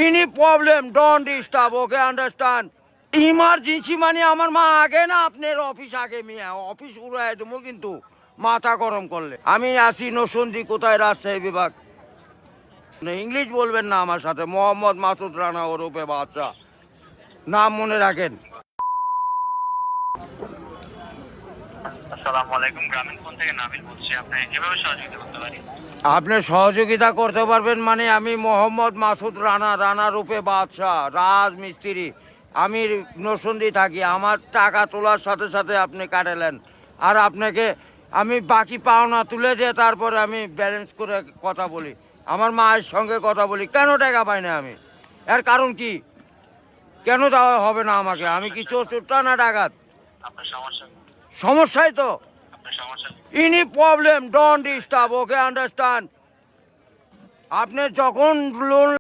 Any problem don't disturb, okay understand. Emergency মানে আমার মা আগে না আপনার অফিস আগে, মিয়া অফিস উড়াই দেবো কিন্তু মাথা গরম করলে। আমি আসি নসন্দি, কোথায় রাজশাহী বিভাগ। ইংলিশ বলবেন না আমার সাথে, মোহাম্মদ মাসুদ রানা ওরফে বাদশা, নাম মনে রাখেন। আসসালামু আলাইকুম, গ্রামীণ ফোন থেকে নাবিল বলছি। আপনাকে কিভাবে সহযোগিতা করতে পারি? আপনি সহযোগিতা করতে পারবেন মানে আমি মোহাম্মদ মাসুদ রানা, রানা রূপে বাদশা, রাজমিস্ত্রি। আমি নরসিংদী থাকি। আমার টাকা তোলার সাথে সাথে আপনি কাটালেন, আর আপনাকে আমি বাকি পাওনা তুলে দিয়ে তারপরে আমি ব্যালেন্স করে কথা বলি, আমার মায়ের সঙ্গে কথা বলি। কেন টাকা পাই না আমি? এর কারণ কি? কেন দেওয়া হবে না আমাকে? আমি কি চোরটা না ডাকাত? আপনার সমস্যা সমস্যাই তো। আপনার সমস্যা any problem don't disturb, okay understand. আপনি যখন লোন